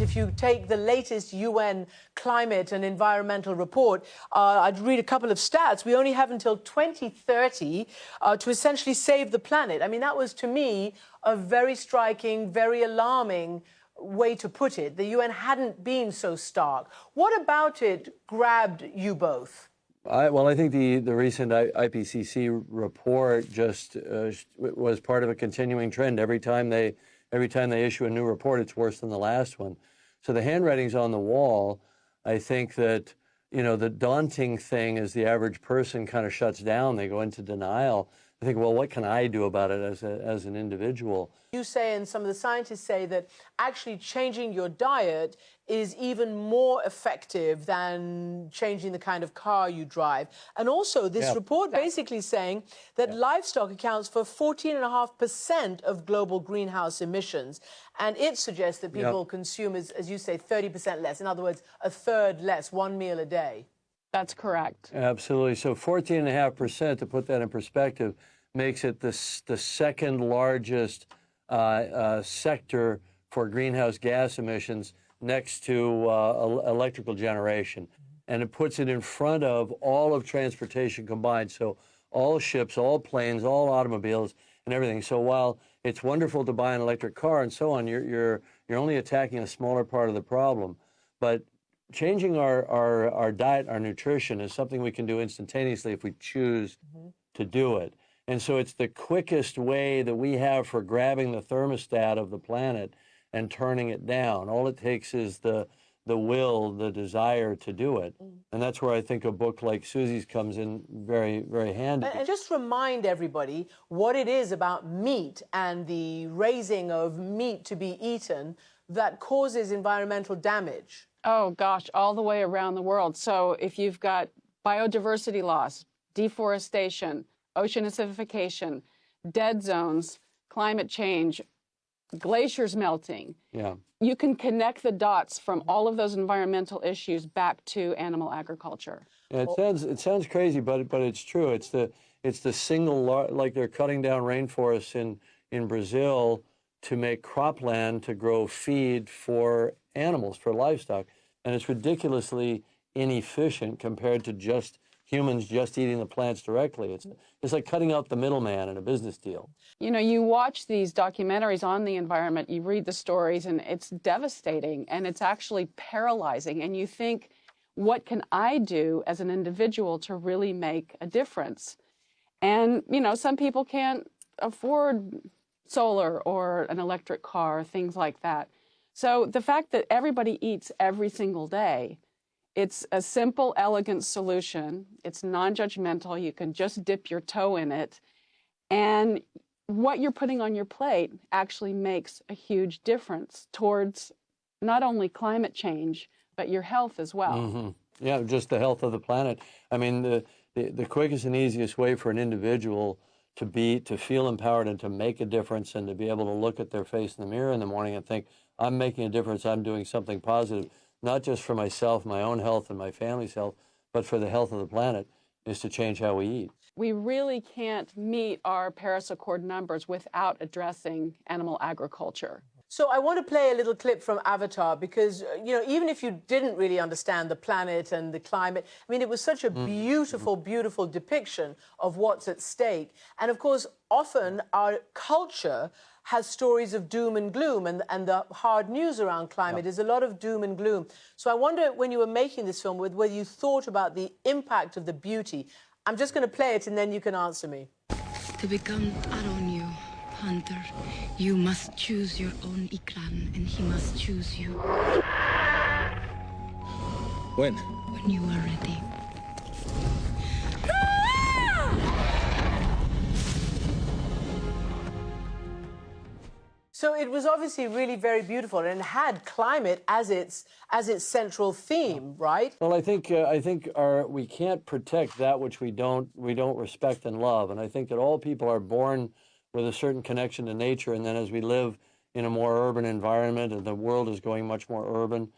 if you take the latest UN climate and environmental report, I'd read a couple of stats. We only have until 2030 to essentially save the planet. I mean, that was, to me, a very striking, very alarming way to put it. The UN hadn't been so stark. What about it grabbed you both? Well, I think the recent IPCC report just was part of a continuing trend. Every time they issue a new report, it's worse than the last one. So the handwriting's on the wall. I think that, you know, the daunting thing is the average person kind of shuts down. They go into denial. I think, well, what can I do about it as an individual? You say, and some of the scientists say, that actually changing your diet is even more effective than changing the kind of car you drive. And also, this report basically saying that livestock accounts for 14.5% of global greenhouse emissions. And it suggests that people consume, as you say, 30% less. In other words, a third less, one meal a day. That's correct. Absolutely. So 14.5%, to put that in perspective, makes it the second largest sector for greenhouse gas emissions next to electrical generation. And it puts it in front of all of transportation combined. So all ships, all planes, all automobiles, and everything. So while it's wonderful to buy an electric car and so on, you're only attacking a smaller part of the problem. But changing our diet, our nutrition, is something we can do instantaneously if we choose to do it. And so it's the quickest way that we have for grabbing the thermostat of the planet and turning it down. All it takes is the will, the desire to do it. And that's where I think a book like Suzy's comes in very, very handy. And just remind everybody what it is about meat and the raising of meat to be eaten that causes environmental damage. Oh, gosh, all the way around the world. So if you've got biodiversity loss, deforestation, ocean acidification, dead zones, climate change, glaciers melting, you can connect the dots from all of those environmental issues back to animal agriculture. Yeah, it sounds crazy, but it's true. It's the single, like they're cutting down rainforests in Brazil to make cropland to grow feed for animals, for livestock. And it's ridiculously inefficient compared to just humans just eating the plants directly. It's like cutting out the middleman in a business deal. You know, you watch these documentaries on the environment, you read the stories, and it's devastating, and it's actually paralyzing. And you think, what can I do as an individual to really make a difference? And, you know, some people can't afford solar or an electric car, things like that. So the fact that everybody eats every single day, it's a simple, elegant solution. It's non-judgmental. You can just dip your toe in it. And what you're putting on your plate actually makes a huge difference towards not only climate change, but your health as well. Yeah, just the health of the planet. I mean, the quickest and easiest way for an individual to feel empowered and to make a difference and to be able to look at their face in the mirror in the morning and think, I'm making a difference, I'm doing something positive, not just for myself, my own health and my family's health, but for the health of the planet, is to change how we eat. We really can't meet our Paris Accord numbers without addressing animal agriculture. So I want to play a little clip from Avatar because, you know, even if you didn't really understand the planet and the climate, I mean, it was such a beautiful, beautiful depiction of what's at stake. And, of course, often our culture has stories of doom and gloom, and the hard news around climate is a lot of doom and gloom. So I wonder, when you were making this film, whether you thought about the impact of the beauty. I'm just going to play it, and then you can answer me. To become Aronyu, hunter, you must choose your own Ikran, and he must choose you. When? When you are ready. So it was obviously really very beautiful and had climate as its central theme, right? Well, I think we can't protect that which we don't respect and love, and I think that all people are born with a certain connection to nature, and then as we live in a more urban environment and the world is going much more urban,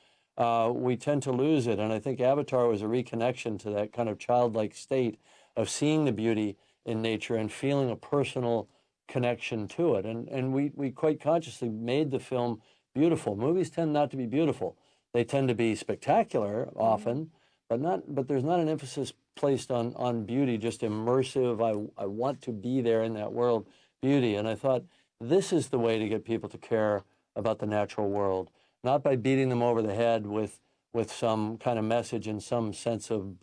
we tend to lose it. And I think Avatar was a reconnection to that kind of childlike state of seeing the beauty in nature and feeling a personal connection to it. And we quite consciously made the film beautiful. Movies tend not to be beautiful. They tend to be spectacular often, but there's not an emphasis placed on beauty, just immersive. I want to be there in that world, beauty. And I thought this is the way to get people to care about the natural world, not by beating them over the head with some kind of message and some sense of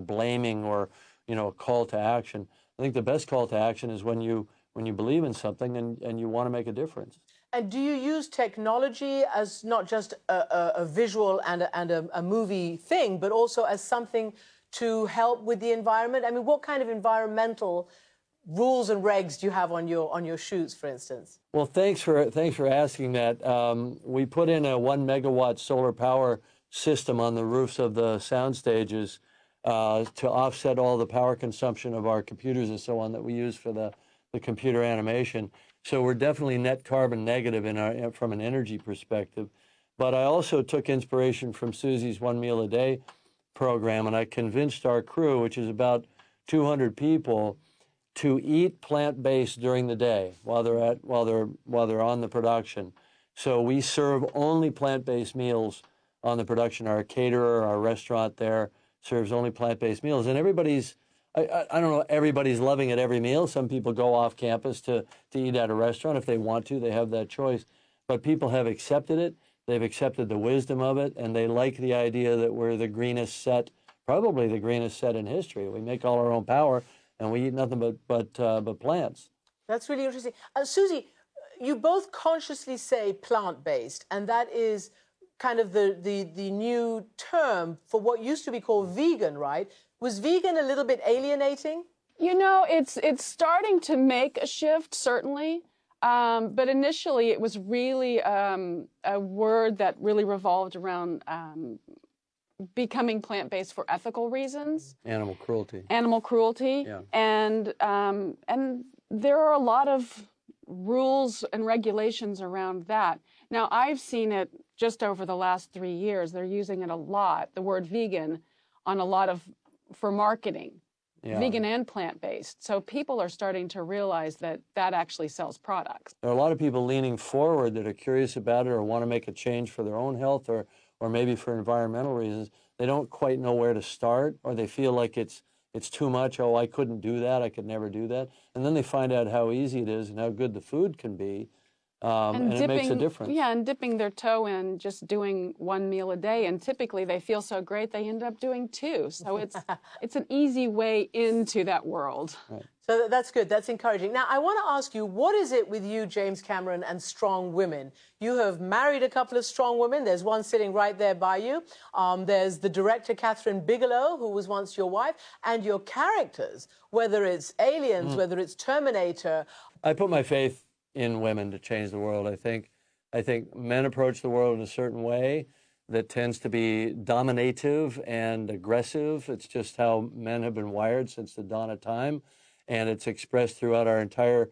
blaming or a call to action. I think the best call to action is when you believe in something and you want to make a difference. And do you use technology as not just a visual and a movie thing, but also as something to help with the environment? I mean, what kind of environmental rules and regs do you have on your shoots, for instance? Well, thanks for asking that. We put in a 1 megawatt solar power system on the roofs of the sound stages to offset all the power consumption of our computers and so on that we use for the computer animation. So we're definitely net carbon negative from an energy perspective. But I also took inspiration from Suzy's 1 meal a day program, and I convinced our crew, which is about 200 people, to eat plant-based during the day while they're on the production. So we serve only plant-based meals on the production. Our caterer, our restaurant there serves only plant-based meals, and I don't know, everybody's loving it every meal. Some people go off campus to eat at a restaurant if they want to. They have that choice. But people have accepted it. They've accepted the wisdom of it, and they like the idea that we're the greenest set, probably the greenest set in history. We make all our own power, and we eat nothing but plants. That's really interesting. Suzy, you both consciously say plant-based, and that is kind of the new term for what used to be called vegan, right? Was vegan a little bit alienating? You know, it's starting to make a shift, certainly. But initially, it was really a word that really revolved around becoming plant-based for ethical reasons. Animal cruelty. Animal cruelty. Yeah. And there are a lot of rules and regulations around that. Now, I've seen it just over the last 3 years. They're using it a lot, the word vegan, on a lot for marketing. Yeah. Vegan and plant-based. So people are starting to realize that actually sells products. There are a lot of people leaning forward that are curious about it or want to make a change for their own health or maybe for environmental reasons. They don't quite know where to start, or they feel like it's too much. Oh, I couldn't do that. I could never do that. And then they find out how easy it is and how good the food can be. And it makes a difference. Yeah, and dipping their toe in just doing 1 meal a day. And typically they feel so great, they end up doing 2. So it's an easy way into that world. Right. So that's good. That's encouraging. Now, I want to ask you, what is it with you, James Cameron, and strong women? You have married a couple of strong women. There's one sitting right there by you. There's the director, Catherine Bigelow, who was once your wife, and your characters, whether it's Aliens, whether it's Terminator. I put my faith in women to change the world. I think men approach the world in a certain way that tends to be dominative and aggressive. It's just how men have been wired since the dawn of time, and it's expressed throughout our entire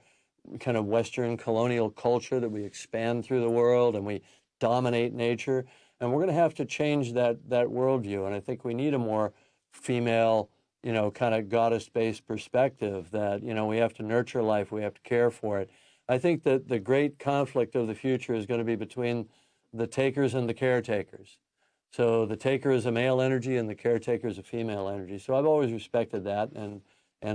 kind of Western colonial culture, that we expand through the world and we dominate nature. And we're going to have to change that worldview. And I think we need a more female, kind of goddess-based perspective that, we have to nurture life, we have to care for it. I think that the great conflict of the future is going to be between the takers and the caretakers. So the taker is a male energy and the caretaker is a female energy. So I've always respected that, and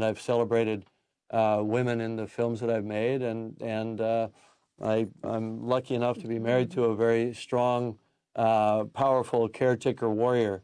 I've celebrated women in the films that I've made, and I'm lucky enough to be married to a very strong, powerful caretaker warrior